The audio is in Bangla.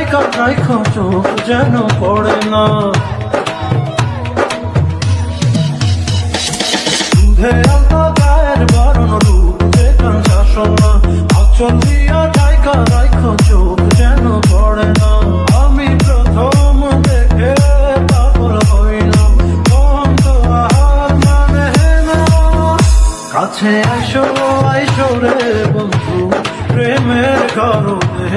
জায়গা রাখো চোখ যেন পড়ে না দুধে আলতা গায়ের বারণ রূপ যেখান শাসনা আচল দিয়া জায়গা রাখো চোখ যেন পড়ে না আমি প্রথম দেখে পাগল হইলাম বন্ধ আর মানে না কাছে আইসো আইসো রে বন্ধু প্রেমের কারণে